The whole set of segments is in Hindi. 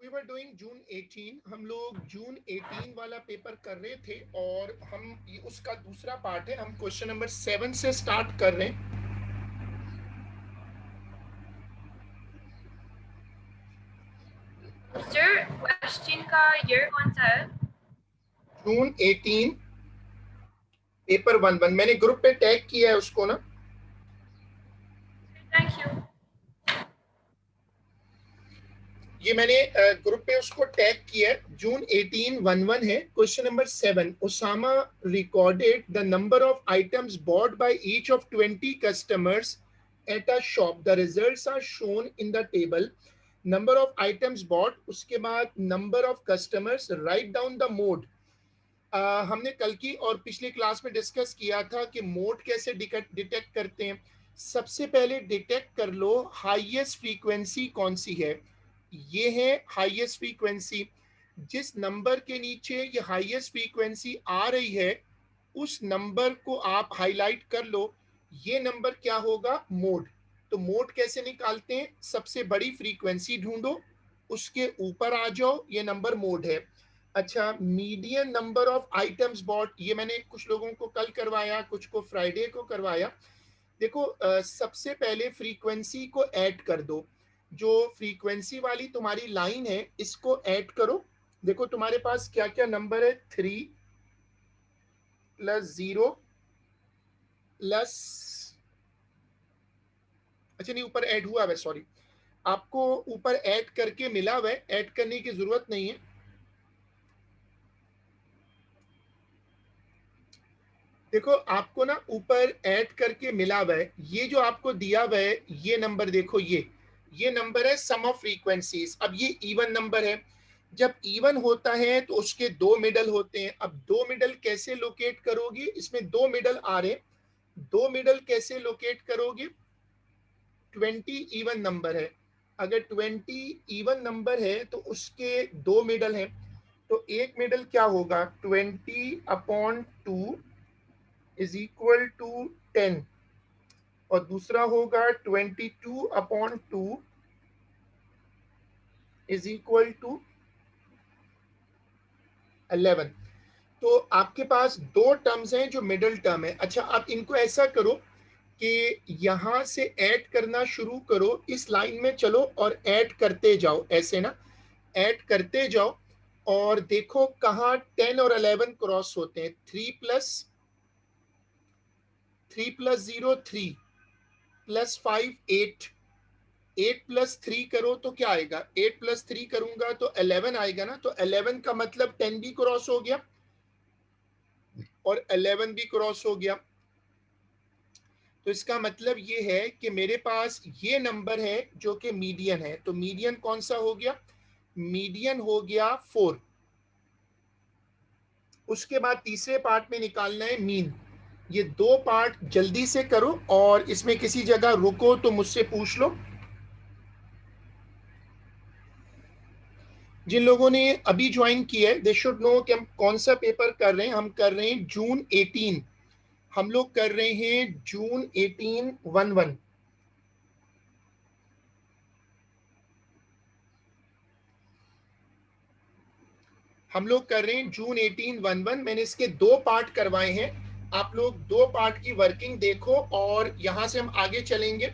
वी वर डूइंग जून 18। हम लोग जून 18 वाला पेपर कर रहे थे और हम उसका दूसरा पार्ट है। हम क्वेश्चन नंबर 7 से स्टार्ट कर रहे हैं। सर क्वेश्चन का ईयर कौन सा है? जून 18 पेपर 1 मैंने ग्रुप पे टैग किया है उसको ना। Thank you. ये मैंने ग्रुप पे उसको टैग किया है। जून 18 1 है। Question number 7, Usama recorded the number of items bought by each of 20 customers at a shop. The results are shown in the table. Number of items bought, उसके बाद number of customers, write down the mode. हमने कल की और पिछली क्लास में डिस्कस किया था कि मोड कैसे डिटेक्ट करते हैं। सबसे पहले डिटेक्ट कर लो हाईएस्ट फ्रीक्वेंसी कौन सी है। ये है हाईएस्ट फ्रीक्वेंसी। जिस नंबर के नीचे ये हाईएस्ट फ्रीक्वेंसी आ रही है उस नंबर को आप हाईलाइट कर लो। ये नंबर क्या होगा? मोड। तो मोड कैसे निकालते हैं? सबसे बड़ी फ्रीक्वेंसी ढूंढो, उसके ऊपर आ जाओ, ये नंबर मोड है। अच्छा, median number of items bought, ये मैंने कुछ लोगों को कल करवाया, कुछ को फ्राइडे को करवाया। देखो सबसे पहले फ्रीक्वेंसी को ऐड कर दो। जो फ्रीक्वेंसी वाली तुम्हारी लाइन है इसको ऐड करो। देखो तुम्हारे पास क्या क्या नंबर है। 3 + 0 प्लस, अच्छा नहीं ऊपर ऐड हुआ है, सॉरी, आपको ऊपर ऐड करके मिला हुआ है, ऐड करने की जरूरत नहीं है। देखो आपको ना ऊपर ऐड करके मिला हुआ है। ये जो आपको दिया हुआ है ये नंबर देखो, ये नंबर है सम ऑफ फ्रीक्वेंसीज। अब ये इवन नंबर है। जब इवन होता है तो उसके दो मिडल होते हैं। अब दो मिडल कैसे लोकेट करोगे? इसमें दो मिडल आ रहे, दो मिडल कैसे लोकेट करोगे? 20 इवन नंबर है। अगर 20 इवन नंबर है तो उसके दो मिडल हैं। तो एक मिडल क्या होगा? 20/2 इज इक्वल टू 10 और दूसरा होगा 22/2 इज इक्वल टू 11। तो आपके पास दो टर्म्स हैं जो मिडिल टर्म है। अच्छा, आप इनको ऐसा करो कि यहां से ऐड करना शुरू करो, इस लाइन में चलो और ऐड करते जाओ, ऐसे ना ऐड करते जाओ और देखो कहाँ 10 और 11 क्रॉस होते हैं। 3 + 0 3 +5 8, 8 + 3 करो तो क्या आएगा? 8 + 3 करूंगा तो 11 आएगा ना। तो 11 का मतलब 10 भी क्रॉस हो गया और 11 भी क्रॉस हो गया। तो इसका मतलब ये है कि मेरे पास ये नंबर है जो कि मीडियन है। तो मीडियन कौन सा हो गया? मीडियन हो गया 4। उसके बाद तीसरे पार्ट में निकालना है मीन। ये दो पार्ट जल्दी से करो और इसमें किसी जगह रुको तो मुझसे पूछ लो। जिन लोगों ने अभी ज्वाइन किया है दे शुड नो कि हम कौन सा पेपर कर रहे हैं। हम कर रहे हैं जून 18। हम लोग कर रहे हैं जून 18 1 हम लोग कर रहे हैं जून 18 1 मैंने इसके दो पार्ट करवाए हैं। आप लोग दो पार्ट की वर्किंग देखो और यहां से हम आगे चलेंगे।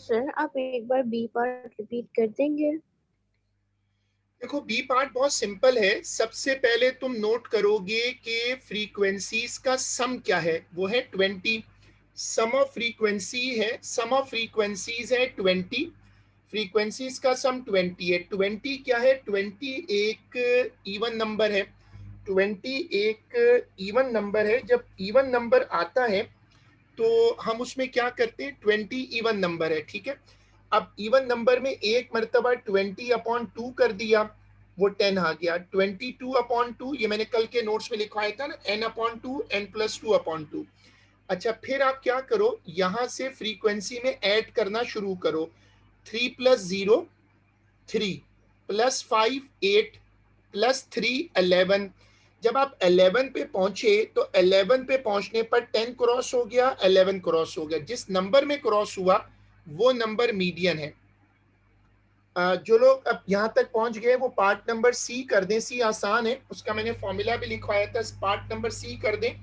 सर आप एक बार बी पार्ट रिपीट कर देंगे? देखो बी पार्ट बहुत सिंपल है। सबसे पहले तुम नोट करोगे कि फ्रीक्वेंसीज का सम क्या है, वो है 20। सम ऑफ फ्रीक्वेंसी है, सम ऑफ फ्रीक्वेंसीज है 20। फ्रीक्वेंसीज का सम 20 है। 20 क्या है? 20 एक इवन नंबर है। 20 एक इवन नंबर है। जब इवन नंबर आता है तो हम उसमें क्या करते हैं, 20 इवन नंबर है, ठीक है। अब इवन नंबर में एक मरतबा 20/2 कर दिया, वो 10 आ गया। 22/2, ये मैंने कल के नोट्स में लिखवाया था ना, n/2 n+2/2। अच्छा, फिर आप क्या करो, यहां से फ्रीक्वेंसी में ऐड करना शुरू करो। 3 + 0 3, +5 8, +3 11। जब आप 11 पे पहुंचे तो 11 पे पहुंचने पर 10 क्रॉस हो गया, 11 क्रॉस हो गया। जिस नंबर में क्रॉस हुआ वो नंबर मीडियन है। जो लोग अब यहां तक पहुंच गए वो पार्ट नंबर सी कर दें। सी आसान है, उसका मैंने फॉर्मूला भी लिखवाया था। पार्ट नंबर सी कर दें।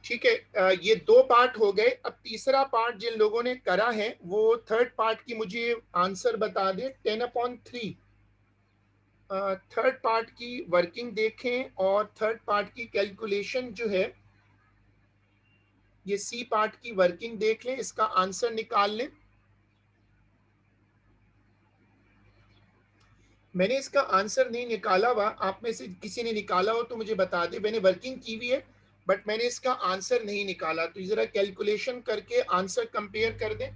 ठीक है, ये दो पार्ट हो गए। अब तीसरा पार्ट जिन लोगों ने करा है वो थर्ड पार्ट की मुझे आंसर बता दें। 10/3 थर्ड पार्ट की वर्किंग देखें और थर्ड पार्ट की कैलकुलेशन जो है, ये सी पार्ट की वर्किंग देख लें, इसका आंसर निकाल लें। मैंने इसका आंसर नहीं निकाला हुआ, आप में से किसी ने निकाला हो तो मुझे बता दे। मैंने वर्किंग की हुई है बट मैंने इसका आंसर नहीं निकाला, तो जरा कैलकुलेशन करके आंसर कंपेयर कर दें।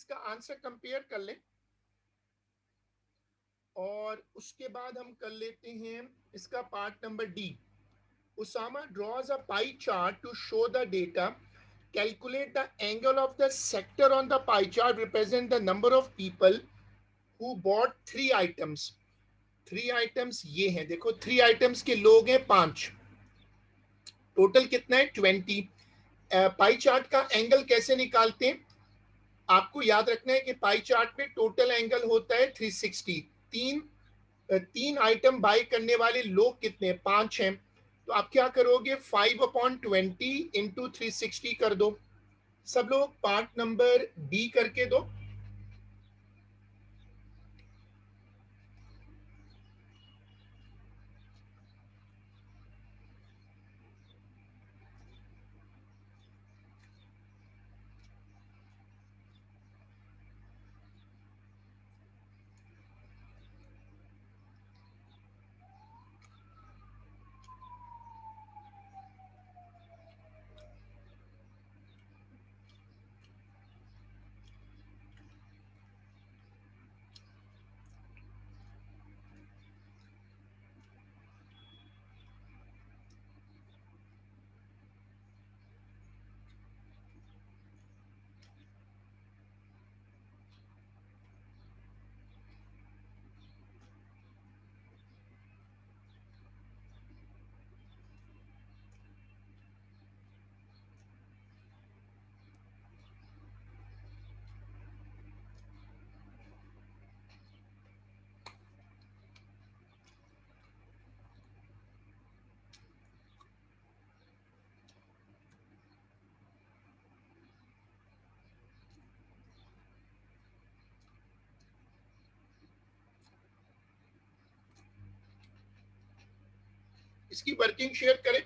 इसका आंसर कंपेयर कर लें और उसके बाद हम कर लेते हैं इसका part number D. Usama draws a pie chart to show the data. Calculate the angle of the sector on the pie chart represent the number of people who bought 3 items. 3 items ये हैं, देखो 3 items के लोग हैं 5, टोटल कितना है 20। पाई चार्ट का एंगल कैसे निकालते हैं? आपको याद रखना है कि पाई चार्ट में टोटल एंगल होता है 360। तीन आइटम बाय करने वाले लोग कितने? 5 हैं। तो आप क्या करोगे? 5/20 इंटू 360 कर दो। सब लोग पार्ट नंबर बी करके दो। इसकी वर्किंग शेयर करें।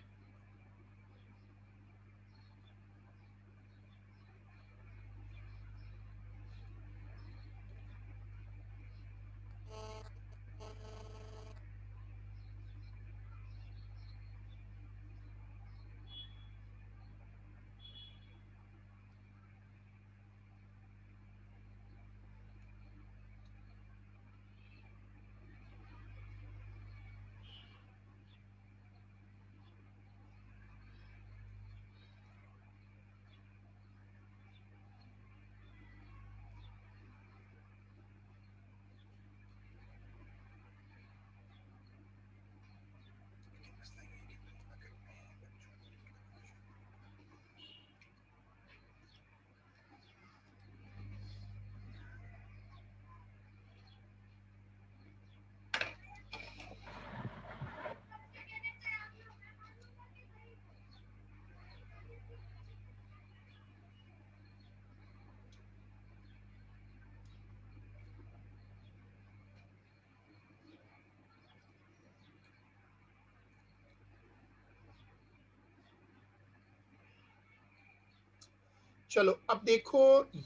चलो अब देखो,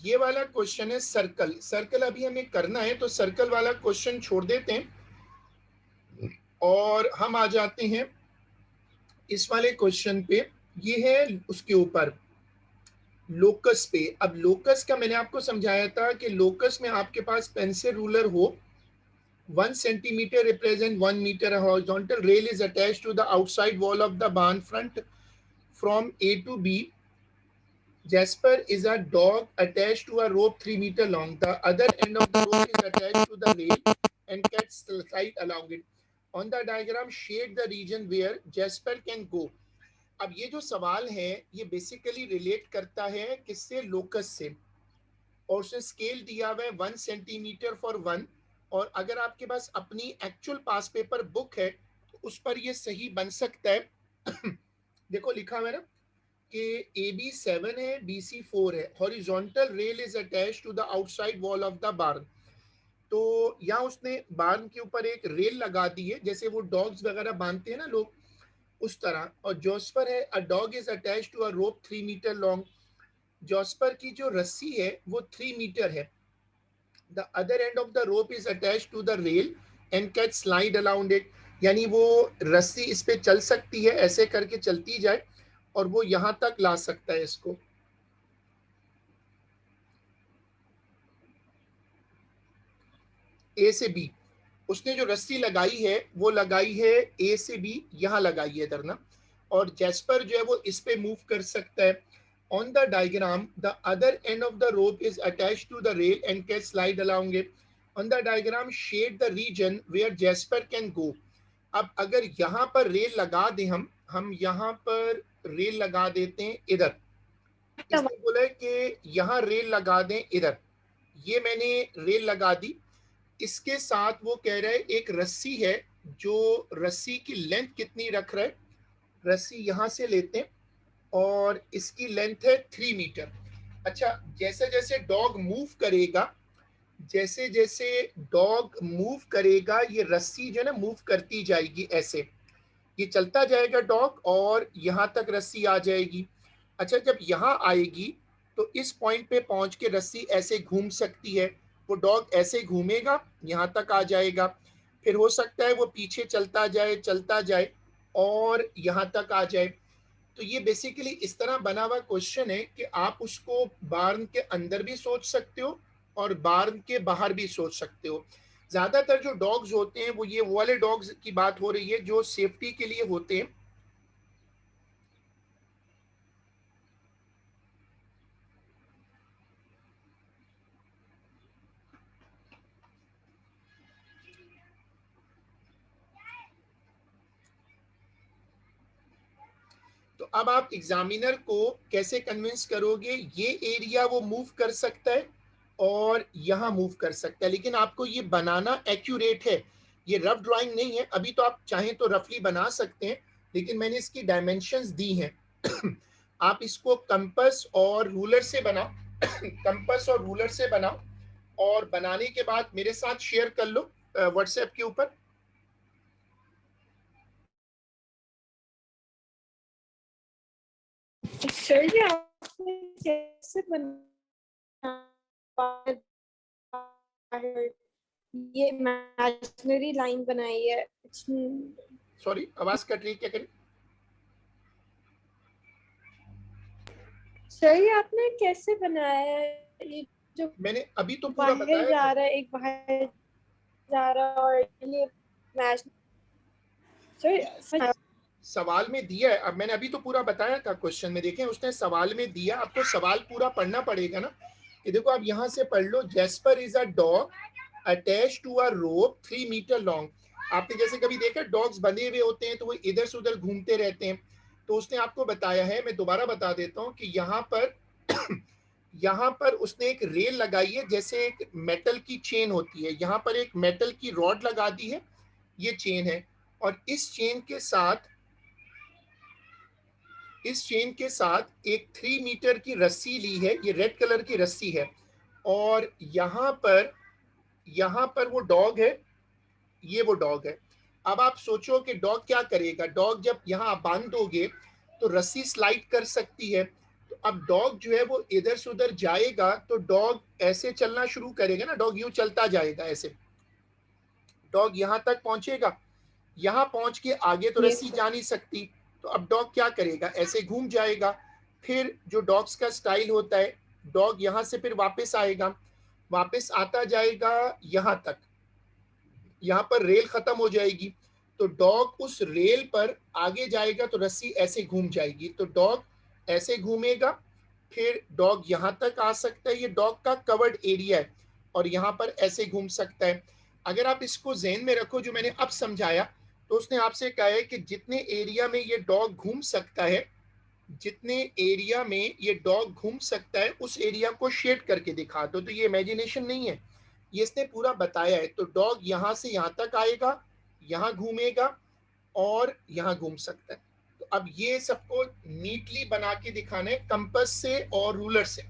ये वाला क्वेश्चन है सर्कल। सर्कल अभी हमें करना है, तो सर्कल वाला क्वेश्चन छोड़ देते हैं और हम आ जाते हैं इस वाले क्वेश्चन पे। ये है उसके ऊपर लोकस पे। अब लोकस का मैंने आपको समझाया था कि लोकस में आपके पास पेंसिल रूलर हो, 1 centimeter represent 1 meter. A horizontal rail is attached to the outside wall of the barn front from A to B. Jasper is a dog attached to a rope 3 meter long. The other end of the rope is attached to the rail and cats slide along it. On the diagram, shade the region where Jasper can go. अब ये जो सवाल है ये बेसिकली रिलेट करता है किससे? लोकस से। और उसने स्केल दिया हुआ है 1 सेंटीमीटर फॉर 1। और अगर आपके पास अपनी एक्चुअल पास पेपर बुक है तो उस पर ये सही बन सकता है। देखो लिखा हुआ है ना कि AB 7 है, BC 4 है। Horizontal rail is attached to the outside wall of the barn. तो यहाँ उसने बार्न के ऊपर एक रेल लगा दी है, जैसे वो डॉग्स वगैरह बांधते हैं ना लोग, उस तरह। और जॉस्पर है, a dog is attached to a rope 3 metre long. Jasper की जो रस्सी है वो 3 मीटर है। The other end of the rope is attached to the rail and can slide around it. यानी वो रस्सी इस पे चल सकती है, ऐसे करके चलती जाए और वो यहां तक ला सकता है इसको। ए से बी, उसने जो रस्सी लगाई है वो लगाई है ए से बी, यहाँ लगाई है धरना, और जैस्पर जो है वो इस पे मूव कर सकता है. On the diagram, the other end of the rope is attached to the rail and can slide along it. On the diagram, shade the region where Jasper can go. अब अगर यहाँ पर रेल लगा दें हम यहाँ पर रेल लगा देते हैं इधर. इसने बोला है कि यहाँ रेल लगा दें इधर. ये मैंने रेल लगा दी. इसके साथ वो कह रहा है एक रस्सी है, जो रस्सी की लेंथ कितनी रख रहा है. रस्सी यहाँ से लेते हैं और इसकी लेंथ है 3 मीटर. अच्छा, जैसे जैसे डॉग मूव करेगा, जैसे जैसे डॉग मूव करेगा, ये रस्सी जो है ना मूव करती जाएगी ऐसे. ये चलता जाएगा डॉग और यहाँ तक रस्सी आ जाएगी. अच्छा, जब यहाँ आएगी तो इस पॉइंट पे पहुंच के रस्सी ऐसे घूम सकती है. वो डॉग ऐसे घूमेगा, यहाँ तक आ जाएगा. फिर हो सकता है वो पीछे चलता जाए और यहाँ तक आ जाए. तो ये बेसिकली इस तरह बना हुआ क्वेश्चन है कि आप उसको बार्न के अंदर भी सोच सकते हो और बार्न के बाहर भी सोच सकते हो. ज्यादातर जो डॉग्स होते हैं वो वाले डॉग्स की बात हो रही है जो सेफ्टी के लिए होते हैं. तो अब आप एग्जामिनर को कैसे कन्विंस करोगे, ये एरिया वो मूव कर सकता है और यहाँ मूव कर सकता है, लेकिन आपको ये बनाना एक्यूरेट है. ये रफ ड्राइंग नहीं है. अभी तो आप चाहें तो रफली बना सकते हैं, लेकिन मैंने इसकी डायमेंशंस दी हैं. आप इसको कंपास और रूलर से बनाओ. कंपास और रूलर से बनाओ और बनाने के बाद मेरे साथ शेयर कर लो व्हाट्सएप के ऊपर. सर ये आपने कैसे बना, ये इमेजिनरी लाइन बनाई है. सॉरी, आवाज कट रही, क्या करें. सर ये आपने कैसे बनाया है, ये जो मैंने अभी तो पूरा बाहर बताया जा था. रहा है, एक बाहर जा रहा है और ये सर सवाल में दिया है. अब मैंने अभी तो पूरा बताया था क्वेश्चन में. देखें, उसने सवाल में दिया, आपको सवाल पूरा पढ़ना पड़ेगा ना. कि देखो, आप यहाँ से पढ़ लो. Jasper is a dog attach to a rope 3 metre long. आपने जैसे कभी देखा डॉग्स बंधे हुए होते हैं तो वो इधर से उधर घूमते रहते हैं. तो उसने आपको बताया है, मैं दोबारा बता देता हूँ कि यहाँ पर यहाँ पर उसने एक रेल लगाई है, जैसे एक मेटल की चेन होती है. यहाँ पर एक मेटल की रॉड लगा दी है, ये चेन है. और इस चेन के साथ एक 3 मीटर की रस्सी ली है. ये रेड कलर की रस्सी है. और यहाँ पर वो डॉग है, ये वो डॉग है. अब आप सोचो कि डॉग क्या करेगा. डॉग जब यहाँ बांध दोगे तो रस्सी स्लाइड कर सकती है. तो अब डॉग जो है वो इधर से उधर जाएगा तो डॉग ऐसे चलना शुरू करेगा ना. डॉग यूं चलता जाएगा ऐसे. डॉग यहाँ तक पहुंचेगा, यहाँ पहुंच के आगे तो रस्सी जा नहीं सकती. तो अब डॉग क्या करेगा, ऐसे घूम जाएगा. फिर जो डॉग्स का स्टाइल होता है, डॉग यहाँ से फिर वापस आएगा, वापस आता जाएगा यहाँ तक. यहाँ पर रेल खत्म हो जाएगी तो डॉग उस रेल पर आगे जाएगा तो रस्सी ऐसे घूम जाएगी. तो डॉग ऐसे घूमेगा, फिर डॉग यहाँ तक आ सकता है. ये डॉग का कवर्ड एरिया है और यहाँ पर ऐसे घूम सकता है. अगर आप इसको ज़हन में रखो जो मैंने अब समझाया, तो उसने आपसे कहा है कि जितने एरिया में ये डॉग घूम सकता है, जितने एरिया में ये डॉग घूम सकता है उस एरिया को शेड करके दिखा दो. तो ये इमेजिनेशन नहीं है, ये इसने पूरा बताया है. तो डॉग यहाँ से यहाँ तक आएगा, यहाँ घूमेगा और यहाँ घूम सकता है. तो अब ये सबको नीटली बना के दिखाना है कंपास से और रूलर से.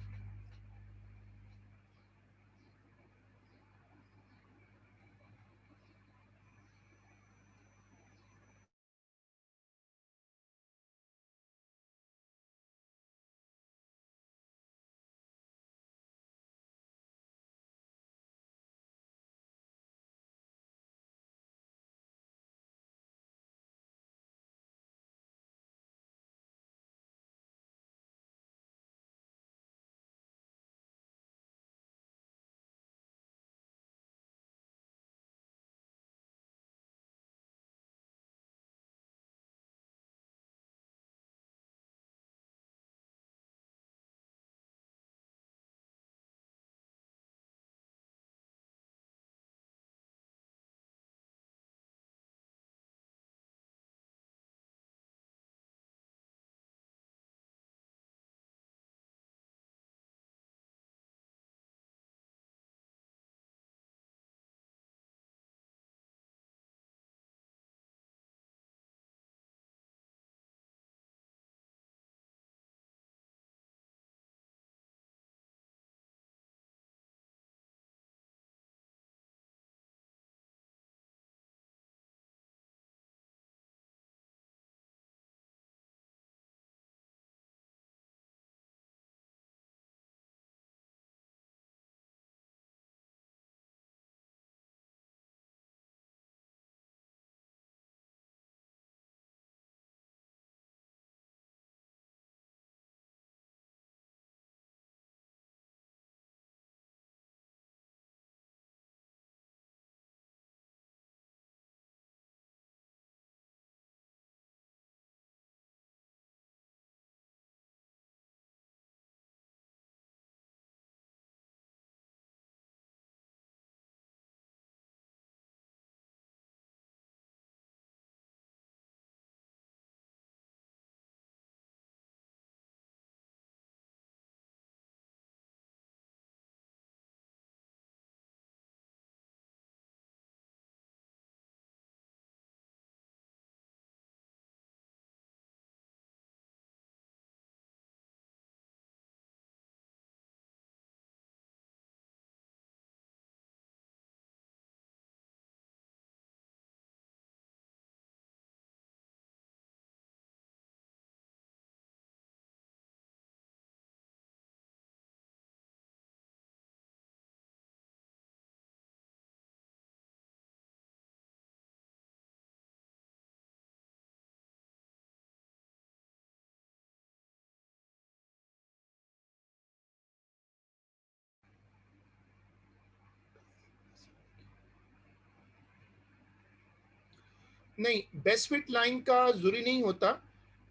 नहीं, बेस्ट फिट लाइन का जरूरी नहीं होता,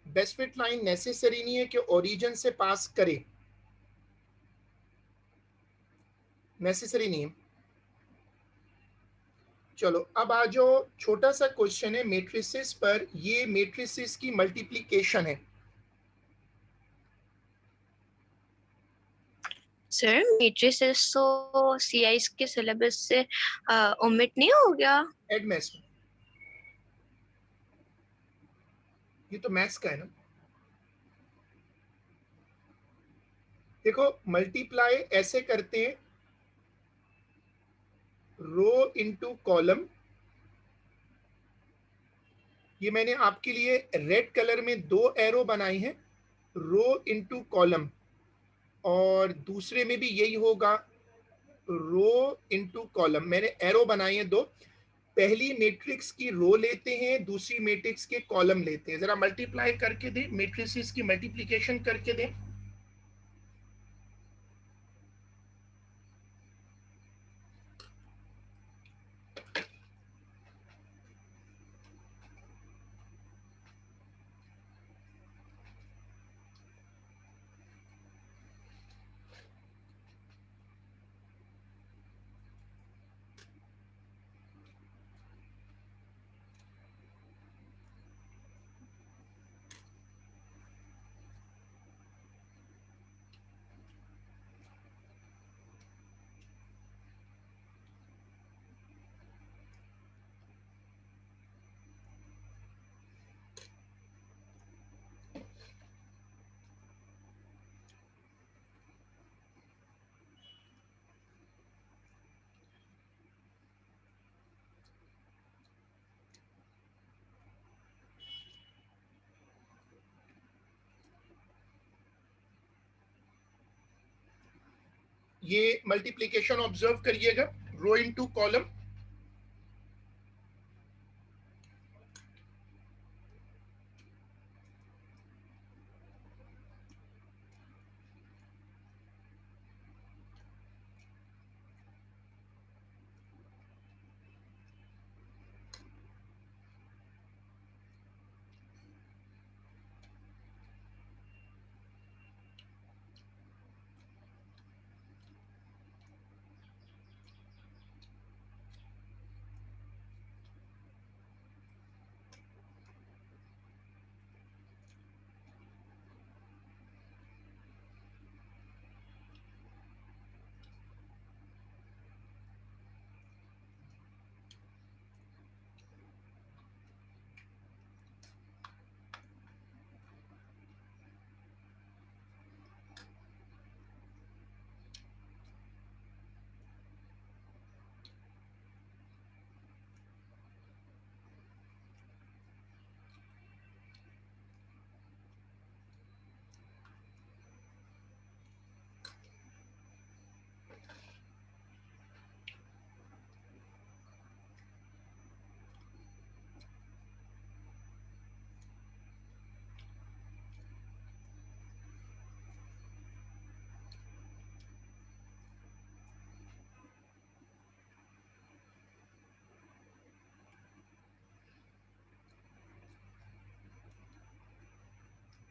बेस्ट फिट लाइन नेसेसरी नहीं है कि ओरिजिन से पास करे, नेसेसरी नहीं है। चलो अब आ जाओ, छोटा सा क्वेश्चन है मैट्रिसेस पर, ये मैट्रिसेस की मल्टीप्लिकेशन है। सर मैट्रिसेस तो सीआईएस के सिलेबस से ओमिट नहीं हो गया? एडमेस में, ये तो मैथ्स का है ना। देखो मल्टीप्लाई ऐसे करते हैं, रो इनटू कॉलम, ये मैंने आपके लिए रेड कलर में 2 एरो बनाई हैं, रो इनटू कॉलम, और दूसरे में भी यही होगा, रो इनटू कॉलम। मैंने एरो बनाए हैं 2, पहली मैट्रिक्स की रो लेते हैं, दूसरी मैट्रिक्स के कॉलम लेते हैं। जरा मल्टीप्लाई करके दे, मैट्रिसेस की मल्टीप्लिकेशन करके दे। ये मल्टीप्लिकेशन ऑब्जर्व करिएगा, रो इनटू कॉलम।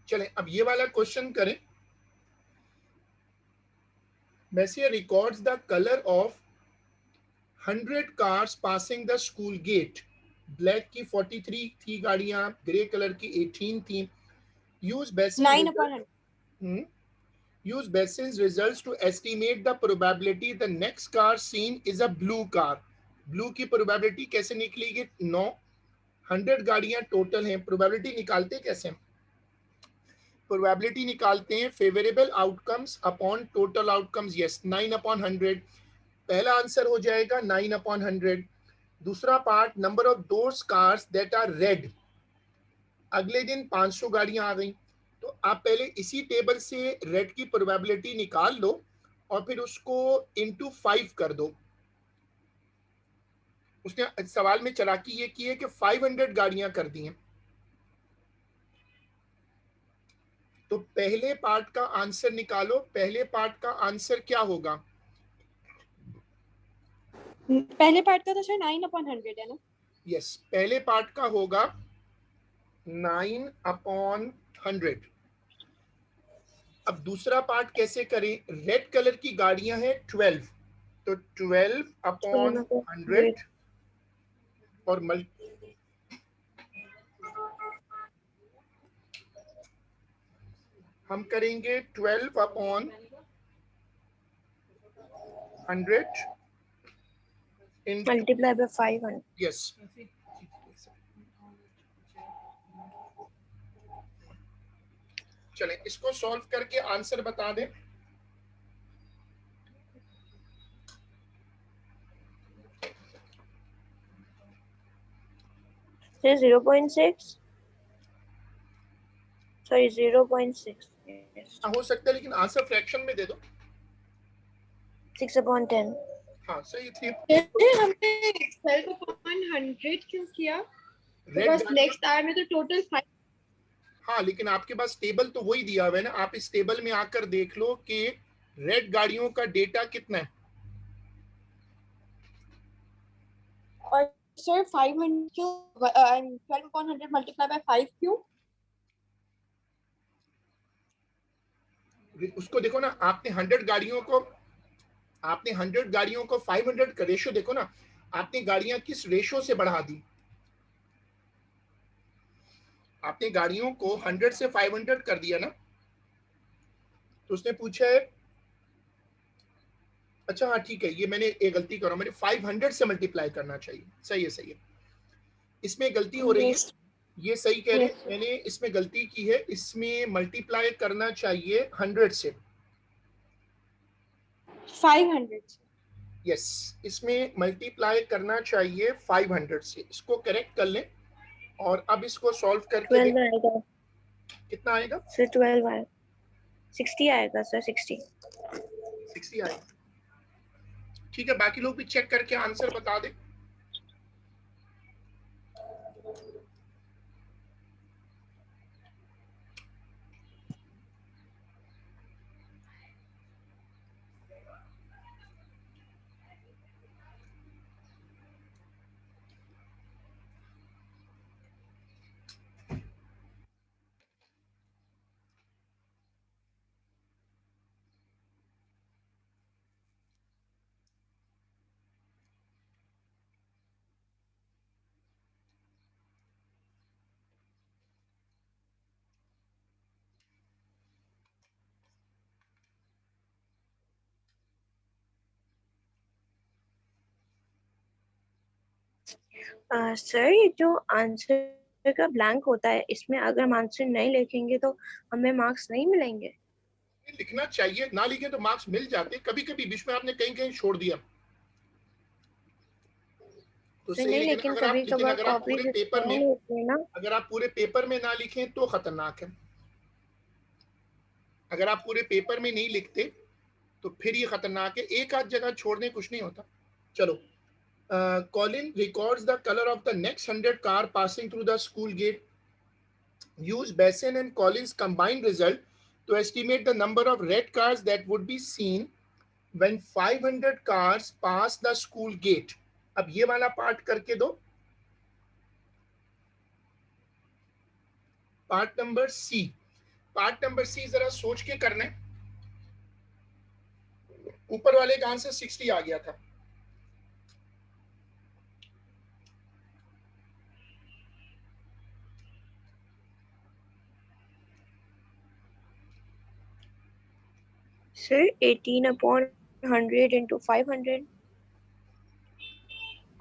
चलें अब ये वाला क्वेश्चन करें। Messier records the color of 100 cars passing the school gate. Black की 43 थी गाड़ियां, ग्रे कलर की 18 थी। Use Bessin's results to estimate the probability the next car seen is a blue car. Blue की प्रोबेबिलिटी कैसे निकलेगी? 9, 100 गाड़ियां टोटल हैं, प्रोबेबिलिटी निकालते कैसे? प्रोबेबिलिटी निकालते हैं favourable outcomes upon total outcomes. Yes, 9/100 पहला आंसर हो जाएगा 9/100। दूसरा part, number of those cars that are red, अगले दिन 500 गाड़ियां आ गई, तो आप पहले इसी टेबल से रेड की प्रोबेबिलिटी निकाल लो और फिर उसको इनटू 5 कर दो। उसने सवाल में चालाकी ये की है कि 500 गाड़ियां कर दी हैं, तो पहले पार्ट का आंसर निकालो। पहले पार्ट का आंसर क्या होगा? पहले पार्ट का तो सर 9/100 है ना? यस, पहले पार्ट का होगा 9/100। अब दूसरा पार्ट कैसे करें? रेड कलर की गाड़ियां हैं 12, तो 12/100 और हम करेंगे 12/100 इन मल्टीप्लाई बाय 500। यस। चलें इसको सॉल्व करके आंसर बता दें। फिर 0.6, सॉरी 0.6, हो सकता है, लेकिन आंसर फ्रैक्शन में दे दो। 6/10। हाँ सही थी। हमने 12/100 क्यों किया? रेड नेक्स्ट आर में तो टोटल 5। हाँ, लेकिन आपके पास टेबल तो वही दिया हुआ है ना, आप इस टेबल में आकर देख लो कि रेड गाड़ियों का डेटा कितना है। और सर 500 क्यों? 12/100 मल्टीप्लाई बाय 5 क्यों? उसको देखो ना, आपने 100 गाड़ियों को 500 का रेशो देखो ना, आपने गाड़ियां किस रेशो से बढ़ा दी। आपने गाड़ियों को 100 से 500 कर दिया ना, तो उसने पूछा है, अच्छा हाँ ठीक है, ये मैंने एक गलती कर रहा हूं, मैंने 500 से मल्टीप्लाई करना चाहिए। सही है, सही है, इसमें गलती हो रही है। ये सही कह रहे हैं, मैंने इसमें गलती की है, इसमें मल्टीप्लाई करना चाहिए 100 से। 500 से। यस, इसमें मल्टीप्लाई करना चाहिए 500 से। इसको करेक्ट कर लें और अब इसको सॉल्व करके 12 देखें आएगा, कितना आएगा। फिर 12 आएगा, 60 आएगा सर, 60। 60 आएगा, ठीक है। बाकी लोग भी चेक करके आंसर बता दें। सर ये जो आंसर का ब्लैंक होता है, इसमें अगर हम आंसर नहीं लिखेंगे तो हमें मार्क्स नहीं मिलेंगे? लिखना चाहिए, ना लिखे तो मार्क्स मिल जाते। कभी कभी बीच में आपने कहीं कहीं छोड़ दिया तो सर सही, नहीं, लेकिन कभी कभार अगर आप कॉपी पूरे से पेपर में, नहीं होती है ना। अगर आप पूरे पेपर में ना लिखें तो खतरनाक है। अगर आप पूरे पेपर में नहीं लिखते तो फिर ये खतरनाक है, एक आध जगह छोड़ने कुछ नहीं होता। चलो, Colin records the color of the next 100 car passing through the school gate. Use Basson and Colin's combined result to estimate the number of red cars that would be seen when 500 cars pass the school gate. अब ये वाला पार्ट करके दो, part number C. Part number C जरा सोच के करना है। ऊपर वाले का आंसर 60 आ गया था। सर 18/100 इंटू 500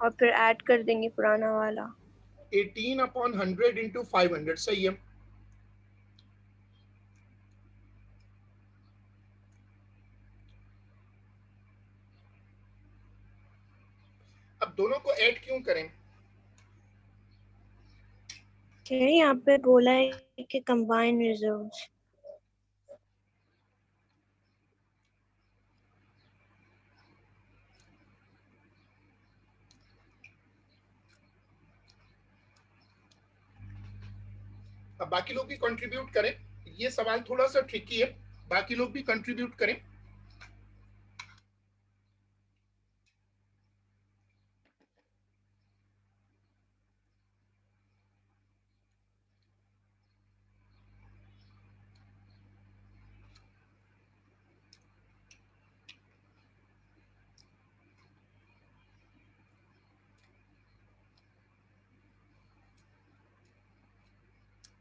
और फिर ऐड कर देंगे पुराना वाला। 18/100 इंटू 500 सही है। अब दोनों को ऐड क्यों करें? यहाँ पे बोला है कि कंबाइन रिजल्ट्स। अब बाकी लोग भी कंट्रीब्यूट करें, ये सवाल थोड़ा सा ट्रिकी है, बाकी लोग भी कंट्रीब्यूट करें।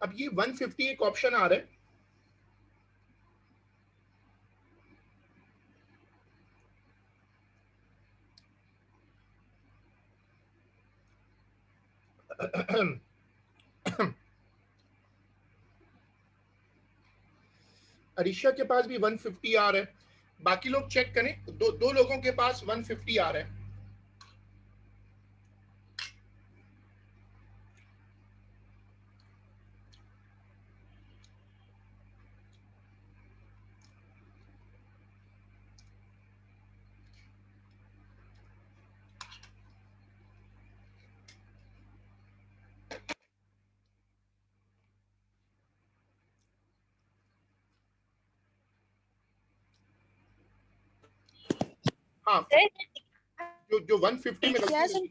अब ये 150 एक ऑप्शन आ रहा है, अरीशा के पास भी 150 आ रहा है, बाकी लोग चेक करें, दो लोगों के पास 150 आ रहा है। हाँ, जो 150 में Yes, गलती and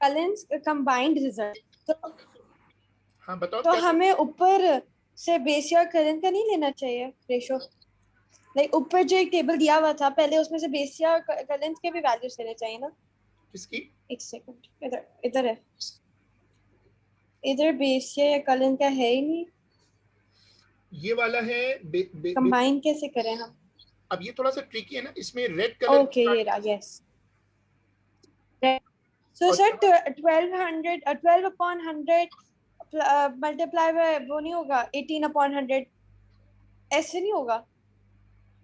Cullen's combined result. तो हाँ बताओ तो क्या हमें ऊपर से बेसिया कलन का नहीं लेना चाहिए रेशो, लाइक ऊपर जो एक टेबल दिया हुआ था पहले उसमें से बेसिया कलन के भी वैल्यूज लेने चाहिए ना। किसकी? एक सेकंड, इधर इधर है, इधर बेसिया या कलन का है ही नहीं, ये वाला है कंबाइन कैसे करें हम? अब ये थोड़ा सा ट्रिकी है ना, इसमें रेड कलर ओके ये रहा, yes. So sir 1200 12 upon 100 multiply by वो नहीं होगा 18 अपॉन 100, ऐसे नहीं होगा?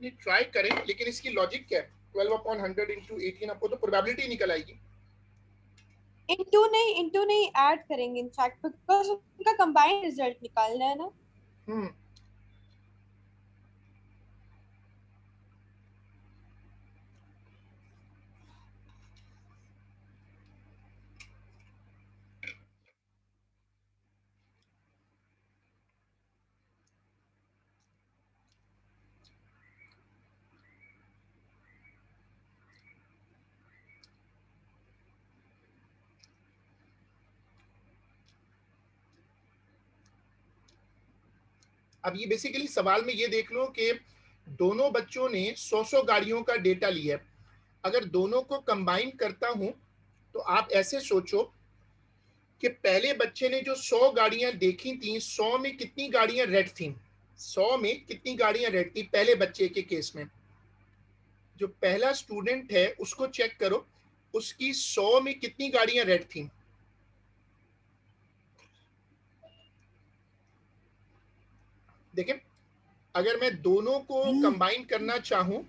नहीं, ट्राई करें, लेकिन इसकी लॉजिक क्या है? 12 अपॉन 100 इंटू 18, आपको तो प्रोबेबिलिटी निकल आएगी। इंटू नहीं ऐड करेंगे इनफैक्ट, बिकॉज उनका कंबाइंड रिजल्ट निकालना है ना। हम्म अब ये बेसिकली सवाल में ये देख लो कि दोनों बच्चों ने 100 गाड़ियों का डेटा लिया है। अगर दोनों को कंबाइन करता हूं तो आप ऐसे सोचो कि पहले बच्चे ने जो 100 गाड़ियां देखी थी, 100 में कितनी गाड़ियां रेड थी? 100 में कितनी गाड़ियां रेड थी पहले बच्चे के केस में? जो पहला स्टूडेंट है उसको चेक करो, उसकी 100 में कितनी गाड़ियां रेड थी? देखें, अगर मैं दोनों को कंबाइन करना चाहूं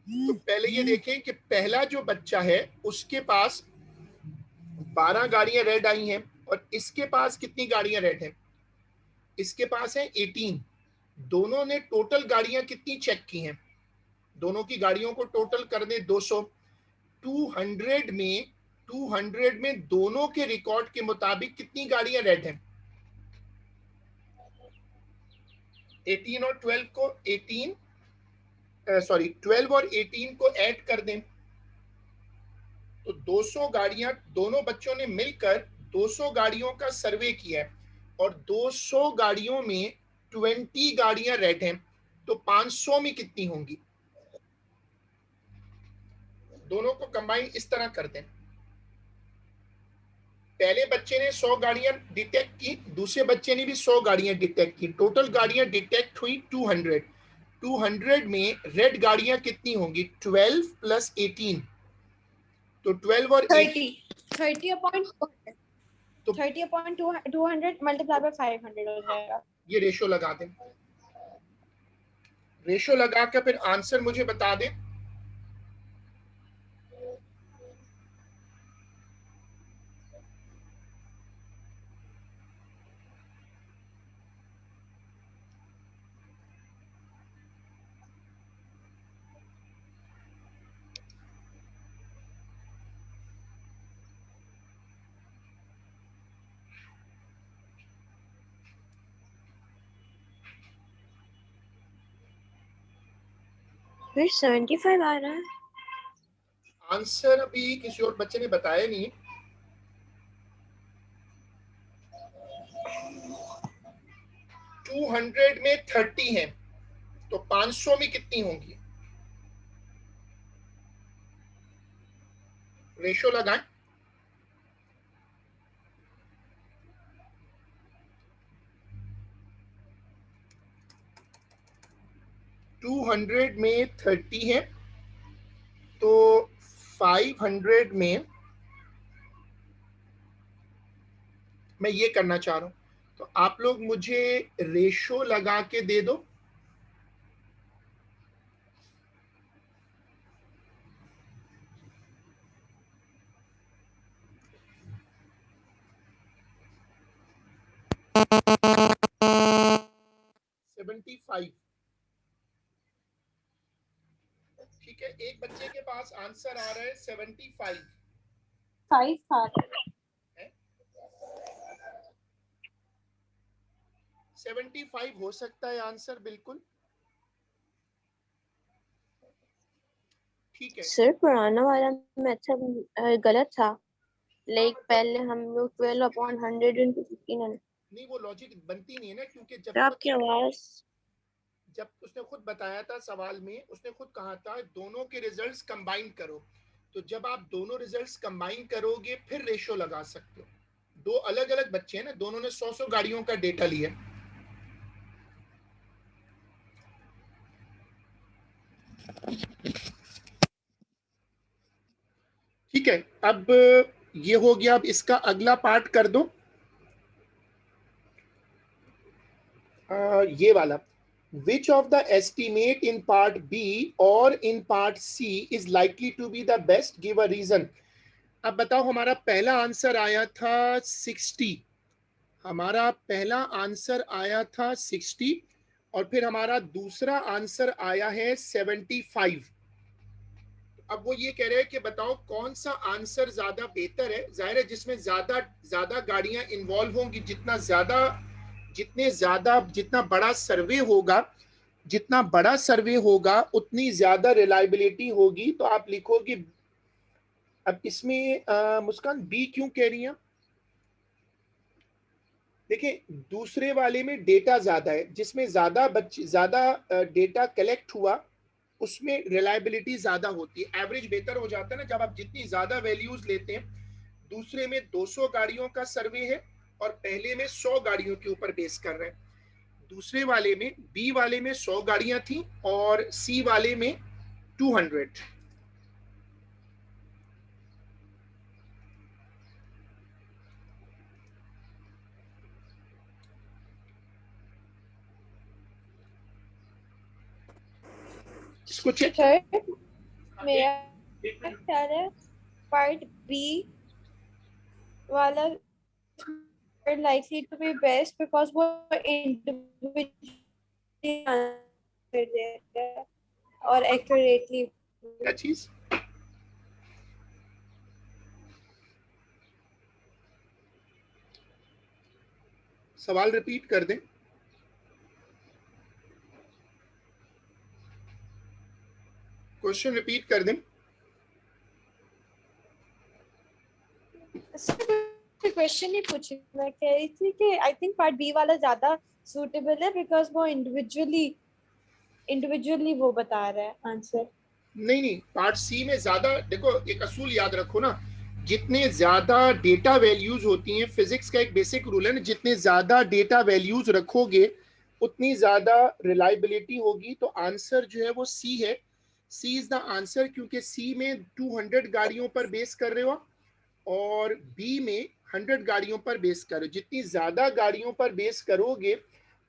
तो पहले ये देखें कि पहला जो बच्चा है उसके पास 12 गाड़ियां रेड आई हैं, और इसके पास कितनी गाड़ियां रेड हैं? इसके पास है 18। दोनों ने टोटल गाड़ियां कितनी चेक की हैं? दोनों की गाड़ियों को टोटल कर दें 200। 200 में दोनों के रिकॉर्ड के मुताबिक कितनी गाड़ियां रेड हैं? 18 और 12 को 12 और 18 को ऐड कर दें तो 200 गाड़ियां, दोनों बच्चों ने मिलकर 200 गाड़ियों का सर्वे किया है, और 200 गाड़ियों में 20 गाड़ियां रेड हैं, तो 500 में कितनी होंगी? दोनों को कंबाइन इस तरह कर दें। पहले बच्चे ने 100 गाड़ियां डिटेक्ट की, दूसरे बच्चे ने भी 100 गाड़ियां डिटेक्ट की, टोटल गाड़ियां डिटेक्ट हुई 200। 200 में रेड गाड़ियां कितनी होंगी? 12 प्लस 18, तो 12 और 30 अपॉन 200 मल्टीप्लाई बाय 500 हो जाएगा। ये रेशो लगा दें, रेशो लगाकर फिर आंसर मुझे बता दें। फिर 75 आ रहा है। आंसर अभी किसी और बच्चे ने बताया नहीं। टू 200 में 30 है, तो 500 में कितनी होंगी? रेशो लगाएं। 200 में 30 है, तो 500 में मैं ये करना चाह रहा हूं, तो आप लोग मुझे रेशो लगा के दे दो। ठीक है, एक बच्चे के पास आंसर आ रहा है 75 5 था। है। 75 हो सकता है आंसर, बिल्कुल ठीक है। सर पुराना वाला मेथड गलत था, लाइक पहले हम लोग 12/100 into 1500। नहीं, वो लॉजिक बनती नहीं है ना, क्योंकि सर आपकी आवाज जब उसने खुद बताया था सवाल में, उसने खुद कहा था दोनों के रिजल्ट्स कंबाइन करो, तो जब आप दोनों रिजल्ट्स कंबाइन करोगे फिर रेशो लगा सकते हो। दो अलग अलग बच्चे हैं ना, दोनों ने 100 गाड़ियों का डेटा लिया। ठीक है, अब ये हो गया, अब इसका अगला पार्ट कर दो, ये वाला। Which of the estimate in part B or in part C is likely to be the best? Give a reason. अब बताओ, हमारा पहला आंसर आया था 60, हमारा पहला आंसर आया था 60, और फिर हमारा दूसरा आंसर आया है 75। अब वो ये कह रहे हैं कि बताओ कौन सा आंसर ज्यादा बेहतर है। जाहिर है जिसमें ज्यादा ज्यादा गाड़ियां इन्वॉल्व होंगी, जितना बड़ा सर्वे होगा, जितना बड़ा सर्वे होगा उतनी ज्यादा रिलायबिलिटी होगी। तो आप लिखोगे, अब इसमें मुस्कान बी क्यों कह रही हैं? देखिए, दूसरे वाले में डेटा ज्यादा है, जिसमें ज्यादा डेटा कलेक्ट हुआ उसमें रिलायबिलिटी ज्यादा होती है, एवरेज बेहतर हो जाता है ना जब आप जितनी ज्यादा वैल्यूज लेते हैं। दूसरे में 200 गाड़ियों का सर्वे है और पहले में 100 गाड़ियों के ऊपर बेस कर रहे हैं। दूसरे वाले में, बी वाले में 100 गाड़ियां थी और सी वाले में 200। इसको चेक सर मेरा ख्याल है पार्ट बी वाला likely to be best because वो individually answer देता है और accurately। क्या चीज? सवाल रिपीट कर दें। क्वेश्चन रिपीट कर दें। क्वेश्चन ही पूछी, मैं कह रही थी कि आई थिंक पार्ट बी वाला ज्यादा सूटेबल है बिकॉज वो इंडिविजुअली वो बता रहा है आंसर। नहीं, पार्ट सी में ज्यादा, देखो एक असूल याद रखो ना, जितने ज्यादा डेटा वैल्यूज होती हैं, फिजिक्स का एक बेसिक रूल है ना, जितने ज्यादा डेटा वैल्यूज रखोगे उतनी ज्यादा रिलायबिलिटी होगी। तो आंसर जो है वो सी है। सी इज द आंसर, क्योंकि सी में 200 गाड़ियों पर बेस कर रहे हो और बी में 100 गाड़ियों पर बेस कर रहे हो। जितनी ज्यादा गाड़ियों पर बेस करोगे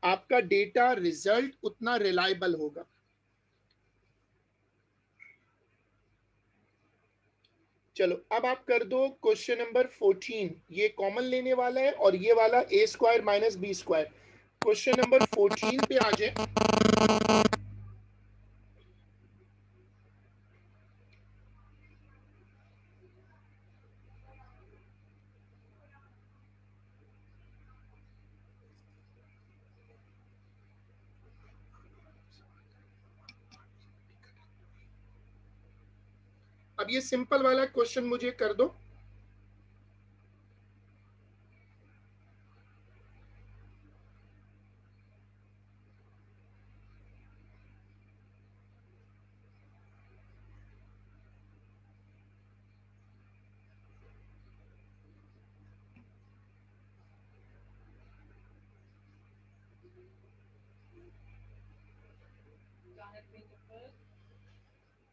आपका डेटा रिजल्ट उतना रिलायबल होगा। चलो अब आप कर दो क्वेश्चन नंबर 14। ये कॉमन लेने वाला है और ये वाला A square minus B square. Question number 14 पे आ जाए। अब ये सिंपल वाला क्वेश्चन मुझे कर दो।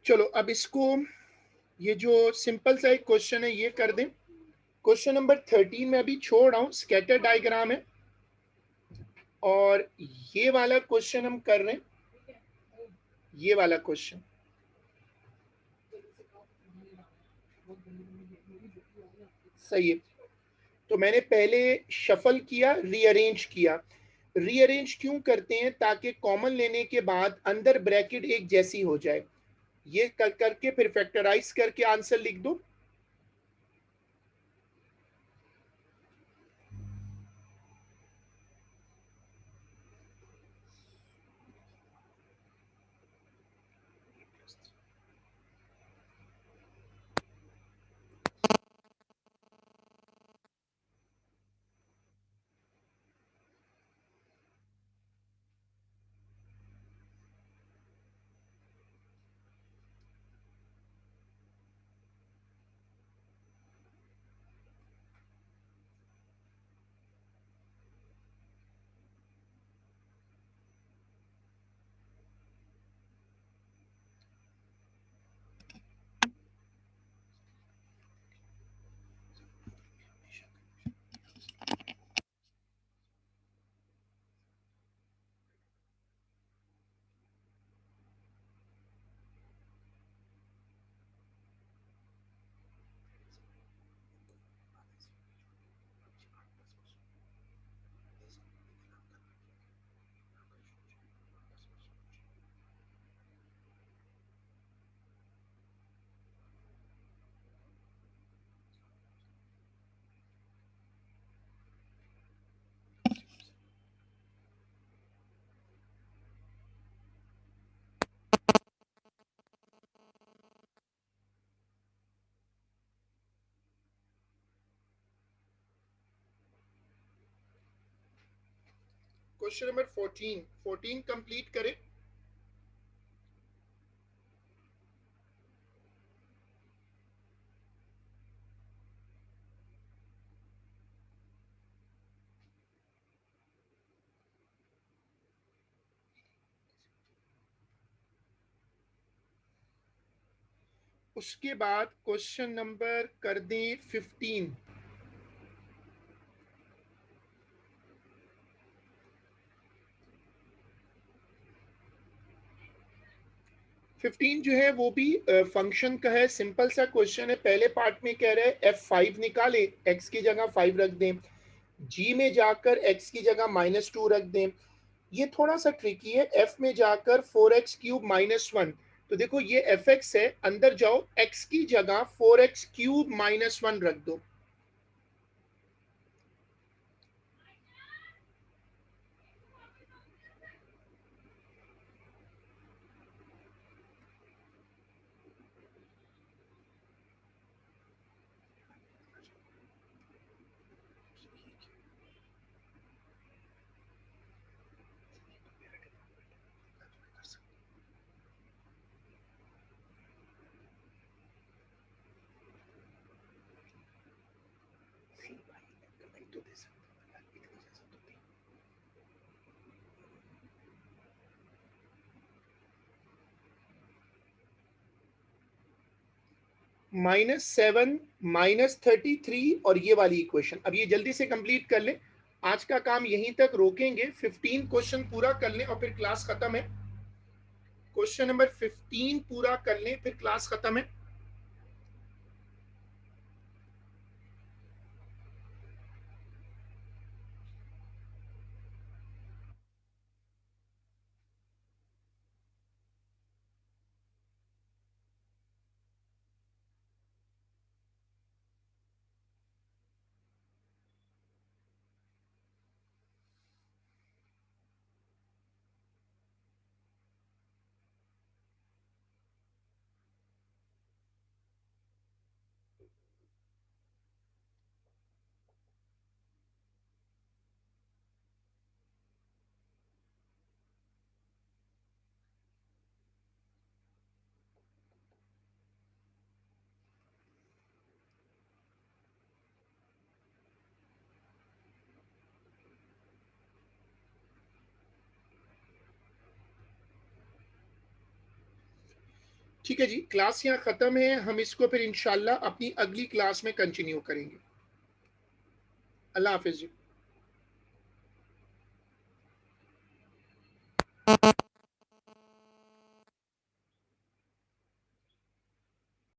चलो अब इसको, ये जो सिंपल सा एक क्वेश्चन है ये कर दें। क्वेश्चन नंबर 13 में अभी छोड़ रहा हूं, स्कैटर डायग्राम है, और ये वाला क्वेश्चन हम कर रहे हैं, ये वाला क्वेश्चन। सही है। तो मैंने पहले शफल किया, रीअरेंज किया। रीअरेंज क्यों करते हैं? ताकि कॉमन लेने के बाद अंदर ब्रैकेट एक जैसी हो जाए। ये करके फिर फैक्टराइज करके आंसर लिख दो। क्वेश्चन नंबर 14 कंप्लीट करें। उसके बाद क्वेश्चन नंबर कर दें 15। 15 जो है वो भी फंक्शन का है, सिंपल सा क्वेश्चन है। पहले पार्ट में कह रहे हैं F5 निकाले, x की जगह 5 रख दें, g में जाकर x की जगह -2 रख दें। ये थोड़ा सा ट्रिकी है, f में जाकर 4x³ -1। तो देखो ये fx है, अंदर जाओ, x की जगह 4x³ -1 रख दो। -7 -33 और ये वाली इक्वेशन। अब ये जल्दी से कंप्लीट कर लें, आज का काम यहीं तक रोकेंगे। 15 क्वेश्चन पूरा कर लें और फिर क्लास खत्म है। क्वेश्चन नंबर 15 पूरा कर लें, फिर क्लास खत्म है। ठीक है जी, क्लास यहाँ खत्म है, हम इसको फिर इंशाल्लाह अपनी अगली क्लास में कंटिन्यू करेंगे। अल्लाह हाफिज जी।